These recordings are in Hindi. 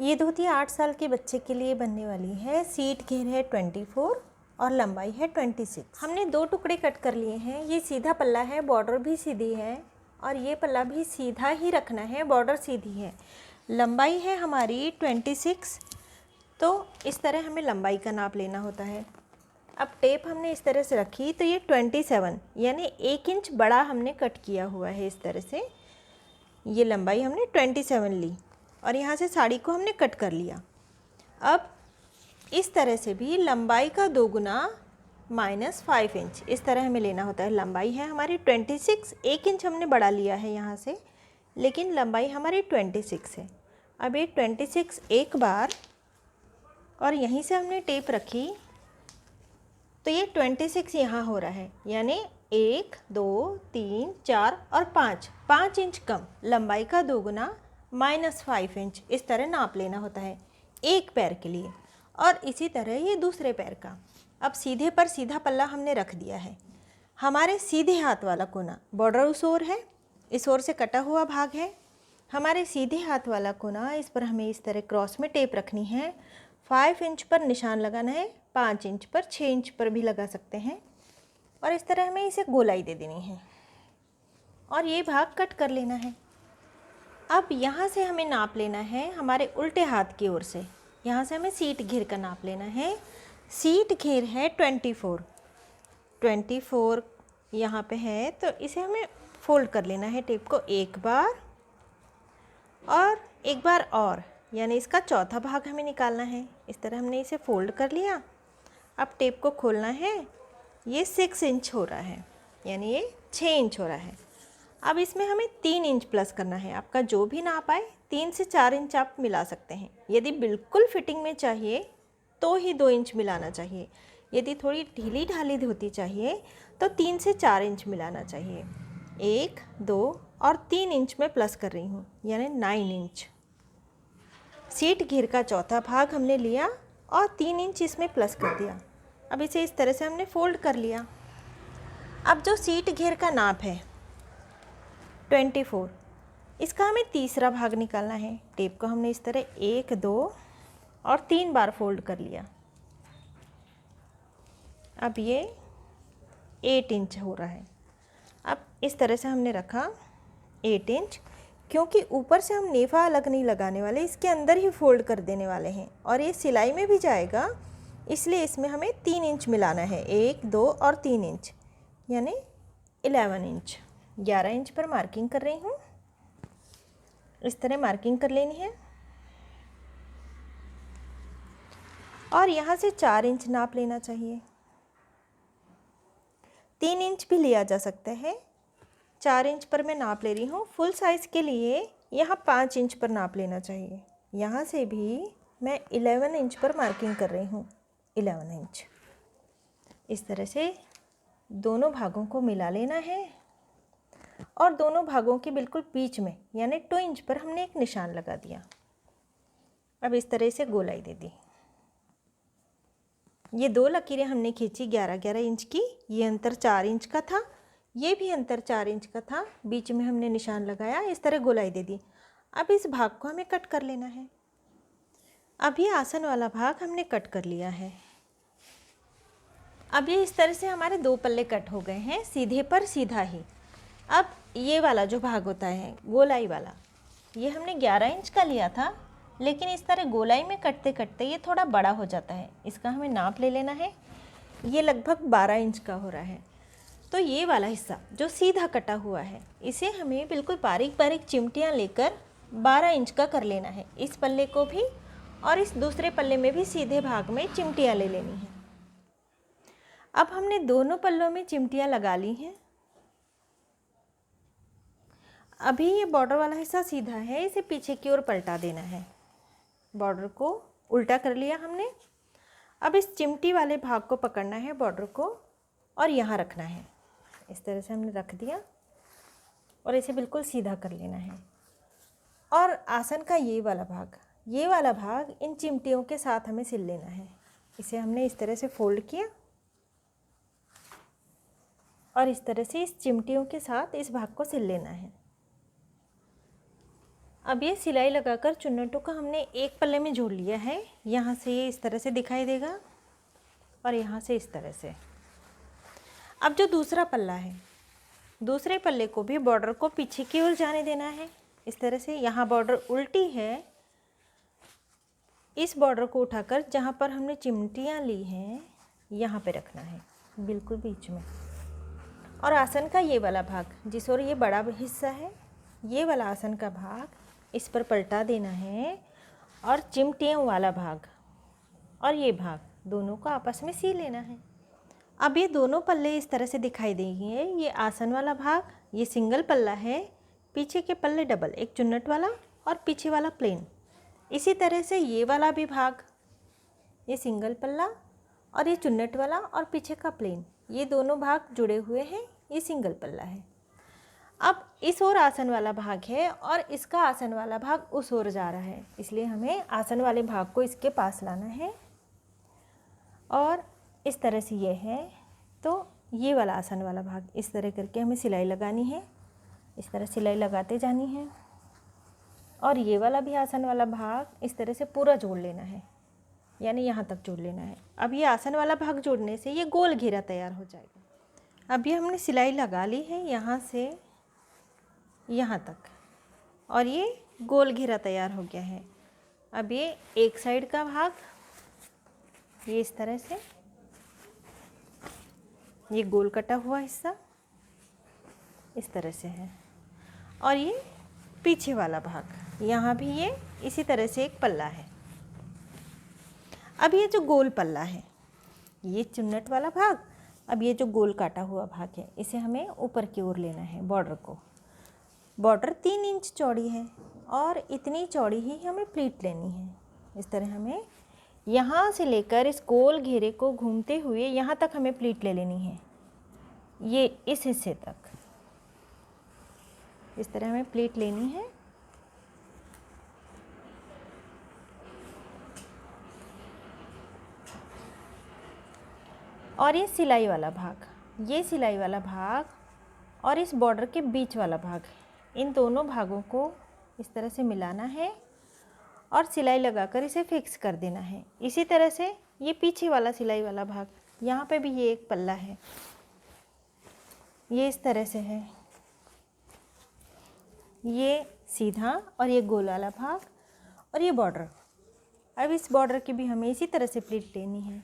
ये धोती 8 साल के बच्चे के लिए बनने वाली है। सीट घेर है 24 और लंबाई है 26। हमने 2 टुकड़े कट कर लिए हैं। ये सीधा पल्ला है, बॉर्डर भी सीधी है और ये पल्ला भी सीधा ही रखना है, बॉर्डर सीधी है। लंबाई है हमारी 26, तो इस तरह हमें लंबाई का नाप लेना होता है। अब टेप हमने इस तरह से रखी तो ये 27 यानी 1 इंच बड़ा हमने कट किया हुआ है। इस तरह से ये लंबाई हमने 27 ली और यहाँ से साड़ी को हमने कट कर लिया। अब इस तरह से भी लंबाई का 2 गुना -5 इंच इस तरह हमें लेना होता है। लंबाई है हमारी 26, 1 इंच हमने बढ़ा लिया है यहाँ से, लेकिन लंबाई हमारी 26 है। अब ये 26 एक बार और यहीं से हमने टेप रखी तो ये 26 यहाँ हो रहा है, यानी 1 2 3 4 और 5 इंच कम, लंबाई का 2 गुना -5 इंच इस तरह नाप लेना होता है एक पैर के लिए। और इसी तरह ये दूसरे पैर का। अब सीधे पर सीधा पल्ला हमने रख दिया है। हमारे सीधे हाथ वाला कोना बॉर्डर उस ओर है, इस ओर से कटा हुआ भाग है। हमारे सीधे हाथ वाला कोना, इस पर हमें इस तरह क्रॉस में टेप रखनी है। 5 इंच पर निशान लगाना है, 5 इंच पर, 6 इंच पर भी लगा सकते हैं और इस तरह हमें इसे गोलाई दे देनी है और ये भाग कट कर लेना है। अब यहाँ से हमें नाप लेना है हमारे उल्टे हाथ की ओर से। यहाँ से हमें सीट घेर का नाप लेना है। सीट घेर है 24 यहाँ पे है, तो इसे हमें फोल्ड कर लेना है टेप को एक बार और एक बार और, यानी इसका चौथा भाग हमें निकालना है। इस तरह हमने इसे फोल्ड कर लिया। अब टेप को खोलना है। ये 6 इंच हो रहा है, यानी ये 6 इंच हो रहा है। अब इसमें हमें 3 इंच प्लस करना है। आपका जो भी नाप आए 3 से 4 इंच आप मिला सकते हैं। यदि बिल्कुल फिटिंग में चाहिए तो ही 2 इंच मिलाना चाहिए। यदि थोड़ी ढीली ढाली धोती चाहिए तो 3 से 4 इंच मिलाना चाहिए। 1 2 और 3 इंच में प्लस कर रही हूँ, यानी 9 इंच। सीट घेर का चौथा भाग हमने लिया और 3 इंच इसमें प्लस कर दिया। अब इसे इस तरह से हमने फोल्ड कर लिया। अब जो सीट घेर का नाप है 24, इसका हमें तीसरा भाग निकालना है। टेप को हमने इस तरह 1 2 और 3 बार फोल्ड कर लिया। अब ये 8 इंच हो रहा है। अब इस तरह से हमने रखा 8 इंच, क्योंकि ऊपर से हम नेफा अलग नहीं लगाने वाले, इसके अंदर ही फोल्ड कर देने वाले हैं और ये सिलाई में भी जाएगा, इसलिए इसमें हमें 3 इंच मिलाना है। 1 2 और 3 इंच, यानी 11 इंच। 11 इंच पर मार्किंग कर रही हूँ। इस तरह मार्किंग कर लेनी है और यहाँ से 4 इंच नाप लेना चाहिए। 3 इंच भी लिया जा सकता है। 4 इंच पर मैं नाप ले रही हूँ। फुल साइज़ के लिए यहाँ 5 इंच पर नाप लेना चाहिए। यहाँ से भी मैं 11 इंच पर मार्किंग कर रही हूँ, 11 इंच। इस तरह से दोनों भागों को मिला लेना है और दोनों भागों के बिल्कुल बीच में, यानी 2 इंच पर हमने एक निशान लगा दिया। अब इस तरह से गोलाई दे दी। ये 2 लकीरें हमने खींची 11-11 इंच की। ये अंतर 4 इंच का था, ये भी अंतर 4 इंच का था। बीच में हमने निशान लगाया, इस तरह गोलाई दे दी। अब इस भाग को हमें कट कर लेना है। अब ये आसन वाला भाग हमने कट कर लिया है। अब ये इस तरह से हमारे 2 पल्ले कट हो गए हैं, सीधे पर सीधा ही। अब ये वाला जो भाग होता है गोलाई वाला, ये हमने 11 इंच का लिया था, लेकिन इस तरह गोलाई में कटते कटते ये थोड़ा बड़ा हो जाता है। इसका हमें नाप ले लेना है। ये लगभग 12 इंच का हो रहा है। तो ये वाला हिस्सा जो सीधा कटा हुआ है, इसे हमें बिल्कुल बारीक बारीक चिमटियाँ लेकर 12 इंच का कर लेना है। इस पल्ले को भी और इस दूसरे पल्ले में भी सीधे भाग में चिमटियाँ ले लेनी है। अब हमने दोनों पल्लों में चिमटियाँ लगा ली हैं। अभी ये बॉर्डर वाला हिस्सा सीधा है, इसे पीछे की ओर पलटा देना है। बॉर्डर को उल्टा कर लिया हमने। अब इस चिमटी वाले भाग को पकड़ना है, बॉर्डर को, और यहाँ रखना है। इस तरह से हमने रख दिया और इसे बिल्कुल सीधा कर लेना है। और आसन का ये वाला भाग इन चिमटियों के साथ हमें सिल लेना है। इसे हमने इस तरह से फोल्ड किया और इस तरह से इस चिमटियों के साथ इस भाग को सिल लेना है। अब ये सिलाई लगाकर चुन्नटों का हमने एक पल्ले में जोड़ लिया है। यहाँ से ये इस तरह से दिखाई देगा और यहाँ से इस तरह से। अब जो दूसरा पल्ला है, दूसरे पल्ले को भी बॉर्डर को पीछे की ओर जाने देना है इस तरह से। यहाँ बॉर्डर उल्टी है, इस बॉर्डर को उठाकर जहाँ पर हमने चिमटियाँ ली हैं यहाँ पे रखना है, बिल्कुल बीच में। और आसन का ये वाला भाग, जिस ओर ये बड़ा हिस्सा है, ये वाला आसन का भाग इस पर पलटा देना है और चिमटियों वाला भाग और ये भाग दोनों को आपस में सी लेना है। अब ये दोनों पल्ले इस तरह से दिखाई देंगे। ये आसन वाला भाग, ये सिंगल पल्ला है, पीछे के पल्ले डबल, एक चुन्नट वाला और पीछे वाला प्लेन। इसी तरह से ये वाला भी भाग, ये सिंगल पल्ला और ये चुन्नट वाला और पीछे का प्लेन, ये दोनों भाग जुड़े हुए हैं, ये सिंगल पल्ला है। अब इस ओर आसन वाला भाग है और इसका आसन वाला भाग उस ओर जा रहा है, इसलिए हमें आसन वाले भाग को इसके पास लाना है और इस तरह से ये है। तो ये वाला आसन वाला भाग इस तरह करके हमें सिलाई लगानी है, इस तरह सिलाई लगाते जानी है। और ये वाला भी आसन वाला भाग इस तरह से पूरा जोड़ लेना है, यानी यहाँ तक जोड़ लेना है। अब ये आसन वाला भाग जोड़ने से ये गोल घेरा तैयार हो जाएगा। अब ये हमने सिलाई लगा ली है यहाँ से यहाँ तक और ये गोल घेरा तैयार हो गया है। अब ये एक साइड का भाग ये इस तरह से, ये गोल कटा हुआ हिस्सा इस तरह से है और ये पीछे वाला भाग, यहाँ भी ये इसी तरह से एक पल्ला है। अब ये जो गोल पल्ला है, ये चुन्नट वाला भाग, अब ये जो गोल काटा हुआ भाग है, इसे हमें ऊपर की ओर लेना है बॉर्डर को। बॉर्डर 3 इंच चौड़ी है और इतनी चौड़ी ही हमें प्लीट लेनी है। इस तरह हमें यहाँ से लेकर इस गोल घेरे को घूमते हुए यहाँ तक हमें प्लीट ले लेनी है, ये इस हिस्से तक। इस तरह हमें प्लीट लेनी है। और ये सिलाई वाला भाग, ये सिलाई वाला भाग और इस बॉर्डर के बीच वाला भाग, इन दोनों भागों को इस तरह से मिलाना है और सिलाई लगाकर इसे फिक्स कर देना है। इसी तरह से ये पीछे वाला सिलाई वाला भाग, यहाँ पे भी ये एक पल्ला है, ये इस तरह से है, ये सीधा और ये गोल वाला भाग और ये बॉर्डर। अब इस बॉर्डर की भी हमें इसी तरह से प्लीट लेनी है।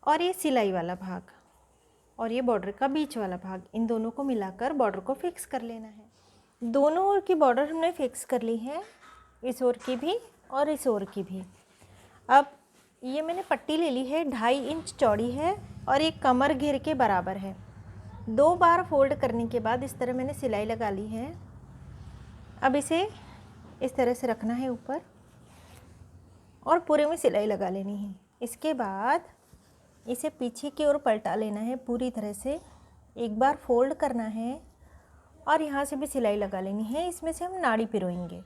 और ये सिलाई वाला भाग और ये बॉर्डर का बीच वाला भाग, इन दोनों को मिलाकर बॉर्डर को फिक्स कर लेना है। दोनों ओर की बॉर्डर हमने फिक्स कर ली है, इस ओर की भी और इस ओर की भी। अब ये मैंने पट्टी ले ली है, 2.5 इंच चौड़ी है और एक कमर घेर के बराबर है। 2 बार फोल्ड करने के बाद इस तरह मैंने सिलाई लगा ली है। अब इसे इस तरह से रखना है ऊपर और पूरे में सिलाई लगा लेनी है। इसके बाद इसे पीछे की ओर पलटा लेना है पूरी तरह से, एक बार फोल्ड करना है और यहाँ से भी सिलाई लगा लेनी है। इसमें से हम नाड़ी पिरोएंगे।